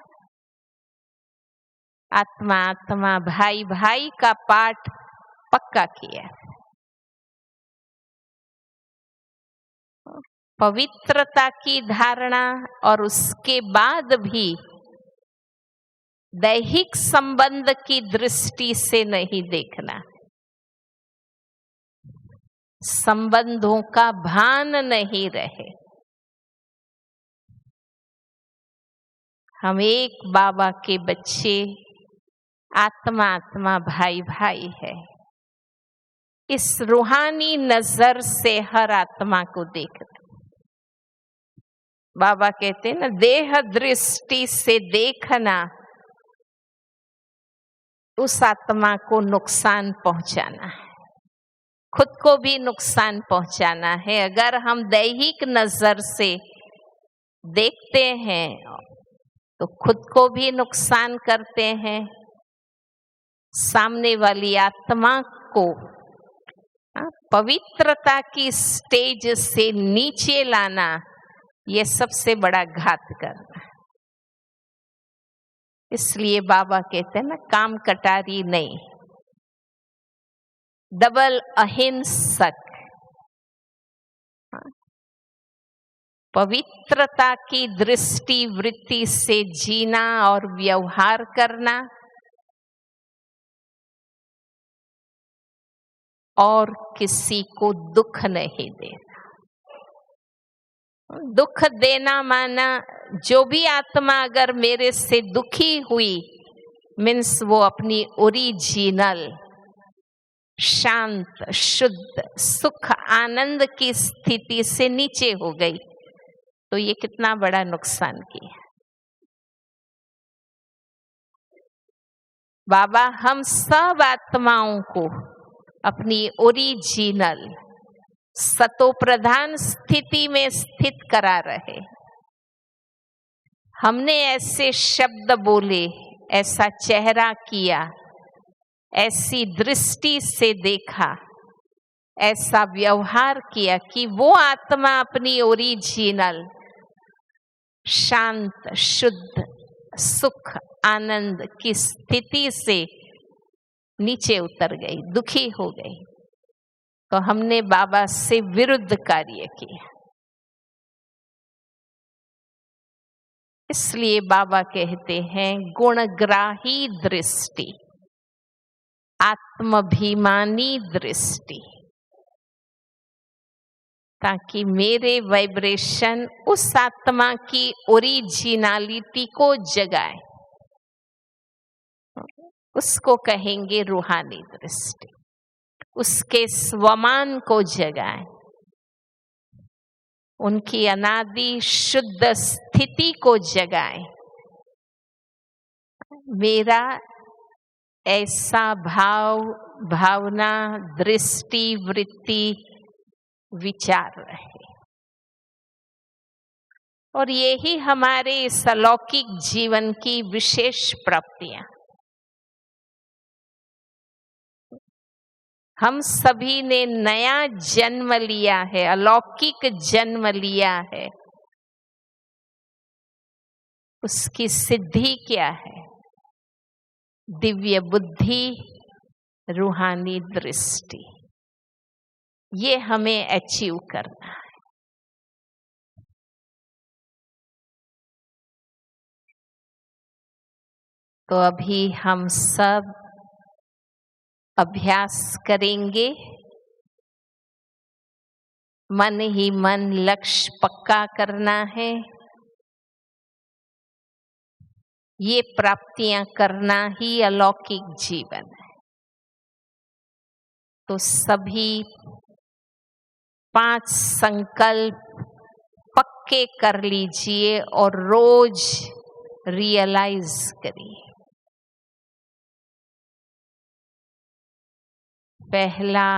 आत्मा आत्मा, भाई भाई का पाठ पक्का किया। पवित्रता की धारणा और उसके बाद भी दैहिक संबंध की दृष्टि से नहीं देखना। संबंधों का भान नहीं रहे। हम एक बाबा के बच्चे, आत्मा आत्मा, भाई भाई है। इस रूहानी नजर से हर आत्मा को देखना। बाबा कहते हैं ना, देह दृष्टि से देखना उस आत्मा को नुकसान पहुंचाना है, खुद को भी नुकसान पहुंचाना है। अगर हम दैहिक नजर से देखते हैं तो खुद को भी नुकसान करते हैं, सामने वाली आत्मा को पवित्रता की स्टेज से नीचे लाना, ये सबसे बड़ा घात करना। इसलिए बाबा कहते हैं ना, काम कटारी नहीं, डबल अहिंसक, पवित्रता की दृष्टि वृत्ति से जीना और व्यवहार करना, और किसी को दुख नहीं देना। दुख देना माना जो भी आत्मा अगर मेरे से दुखी हुई, मीन्स वो अपनी ओरिजिनल शांत शुद्ध सुख आनंद की स्थिति से नीचे हो गई, तो ये कितना बड़ा नुकसान किया। बाबा हम सब आत्माओं को अपनी ओरिजिनल सतो प्रधान स्थिति में स्थित करा रहे। हमने ऐसे शब्द बोले, ऐसा चेहरा किया, ऐसी दृष्टि से देखा, ऐसा व्यवहार किया कि वो आत्मा अपनी ओरिजिनल शांत शुद्ध सुख आनंद की स्थिति से नीचे उतर गई, दुखी हो गई। तो हमने बाबा से विरुद्ध कार्य किया। इसलिए बाबा कहते हैं गुणग्राही दृष्टि, आत्माभिमानी दृष्टि, ताकि मेरे वाइब्रेशन उस आत्मा की ओरिजिनलिटी को जगाए। उसको कहेंगे रूहानी दृष्टि, उसके स्वमान को जगाए, उनकी अनादि शुद्ध स्थिति को जगाए। मेरा ऐसा भाव भावना दृष्टि वृत्ति विचार रहे, और यही हमारे इस अलौकिक जीवन की विशेष प्राप्तियां। हम सभी ने नया जन्म लिया है, अलौकिक जन्म लिया है। उसकी सिद्धि क्या है? दिव्य बुद्धि, रूहानी दृष्टि। ये हमें अचीव करना है। तो अभी हम सब अभ्यास करेंगे, मन ही मन लक्ष्य पक्का करना है। ये प्राप्तियां करना ही अलौकिक जीवन है। तो सभी 5 संकल्प पक्के कर लीजिए और रोज रियलाइज करिए। पहला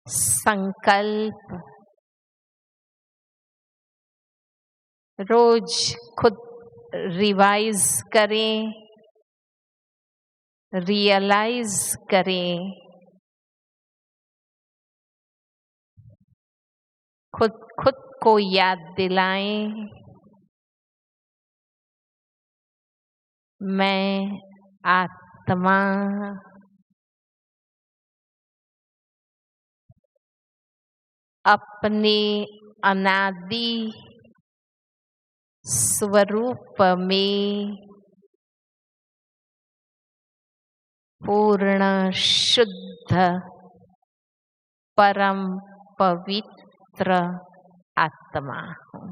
संकल्प, रोज खुद रिवाइज करें, रियलाइज करें, खुद को याद दिलाएं, मैं आत्मा अपने अनादि स्वरूप में पूर्ण शुद्ध परम पवित्र आत्मा हूँ।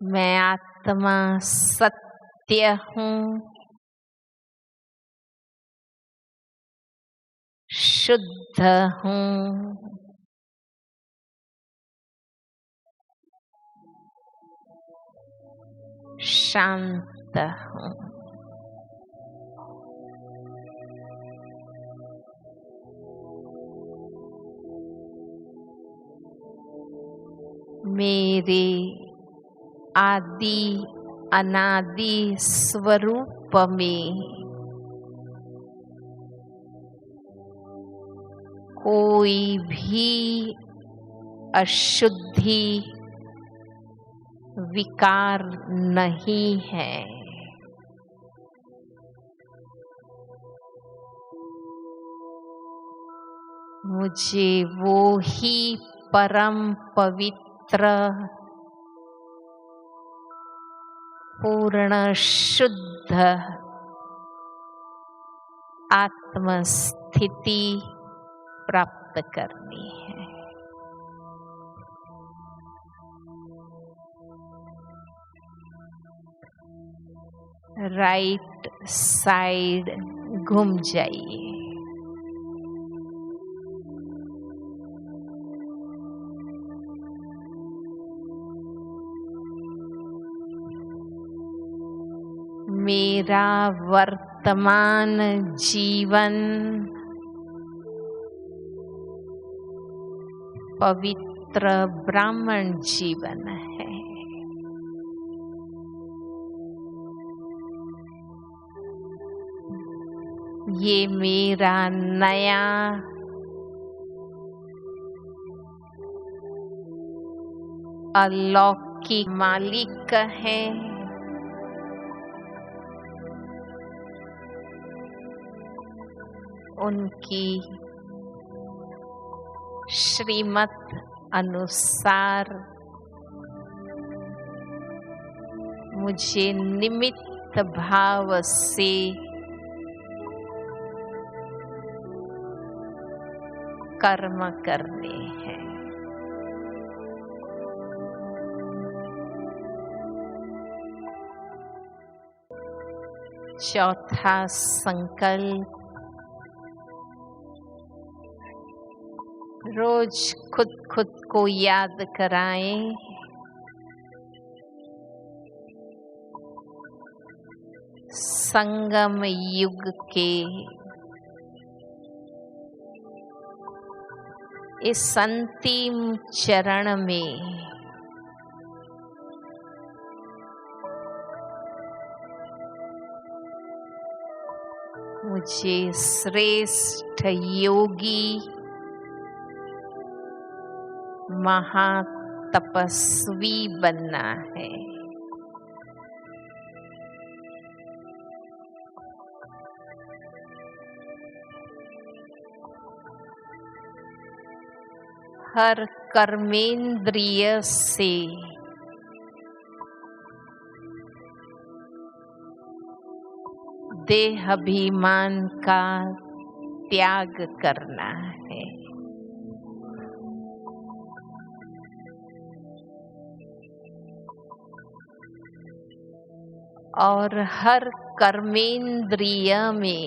मैं आत्मा सत्य हूँ, शुद्ध हूँ, शांत हूँ। मेरे आदि अनादि स्वरूप में कोई भी अशुद्धि विकार नहीं है। मुझे वो ही परम पवित्र पूर्ण शुद्ध आत्मस्थिति प्राप्त करनी है। राइट साइड घूम जाइए। मेरा वर्तमान जीवन पवित्र ब्राह्मण जीवन है। ये मेरा नया अलौकिक मालिक है। उनकी श्रीमत अनुसार मुझे निमित्त भाव से कर्म करने हैं। चौथा संकल्प, रोज खुद को याद कराएं, संगम युग के इस अंतिम चरण में मुझे श्रेष्ठ योगी महातपस्वी बनना है। हर कर्मेंद्रिय से देहाभिमान का त्याग करना है। और हर कर्मेंद्रिय में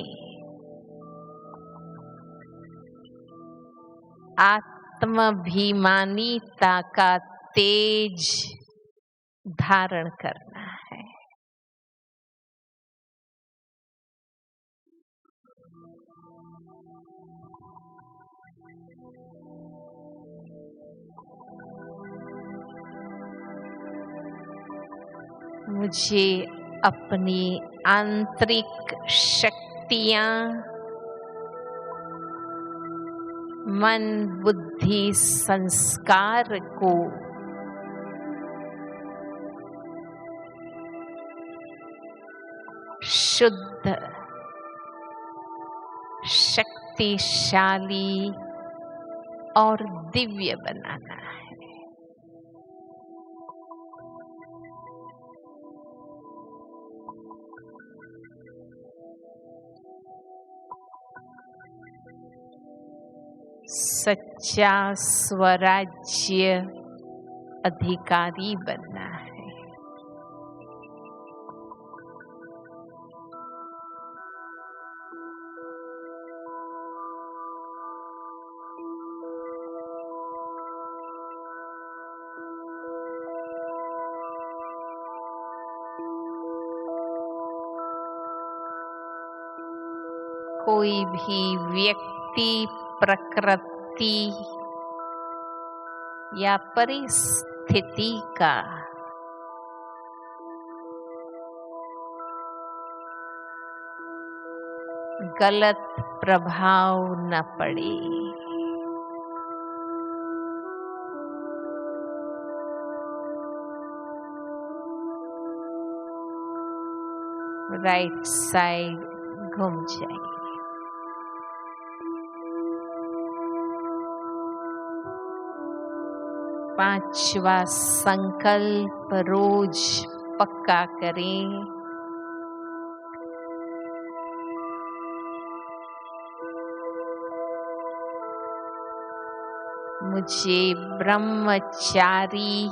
आत्माभिमानीता का तेज धारण करना है। मुझे अपनी आंतरिक शक्तियां, मन बुद्धि संस्कार को शुद्ध शक्तिशाली और दिव्य बनाना है। सच्चा स्वराज्य अधिकारी बनना है। कोई भी व्यक्ति, प्रकृति या परिस्थिति का गलत प्रभाव न पड़े। राइट साइड घूम जाइए। पांचवा संकल्प रोज पक्का करें। मुझे ब्रह्मचारी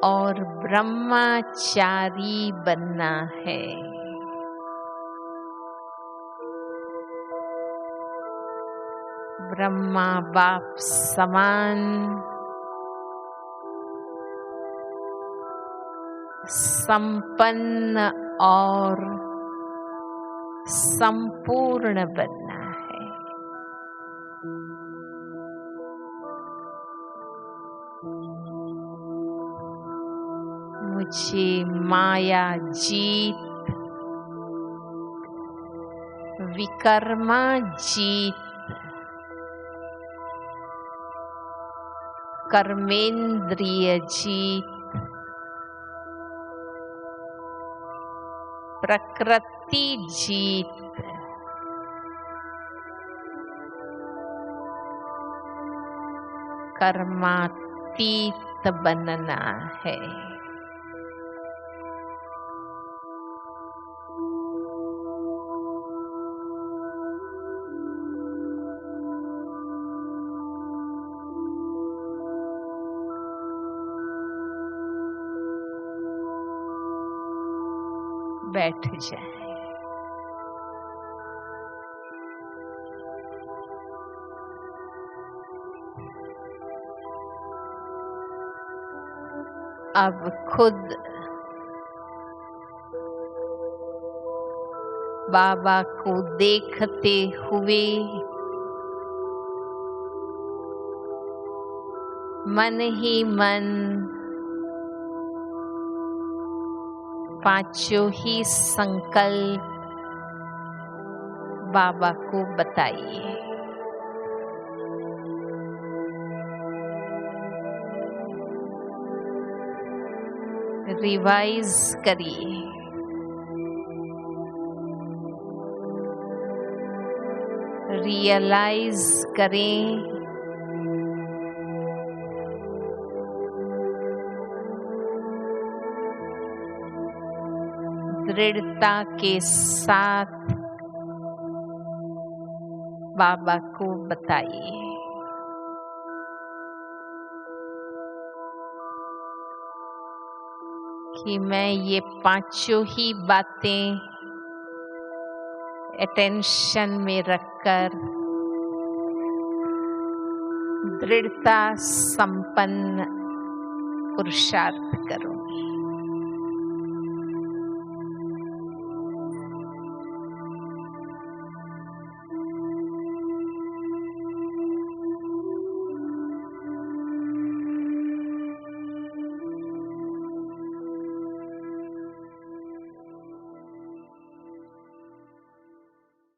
और ब्रह्मचारी बनना है। ब्रह्मा बाप समान संपन्न और संपूर्ण बनना है। मुझे माया जीत, विकर्मा जीत, कर्मेंद्रिय जीत, प्रकृति जीत, कर्मातीत बनना है। बैठ जाए। अब खुद बाबा को देखते हुए मन ही मन पांचों ही संकल्प बाबा को बताइए। रिवाइज करिए। रियलाइज करें। दृढ़ता के साथ बाबा को बताइए। कि मैं ये पांचों ही बातें अटेंशन में रखकर दृढ़ता संपन्न पुरुषार्थ करूं।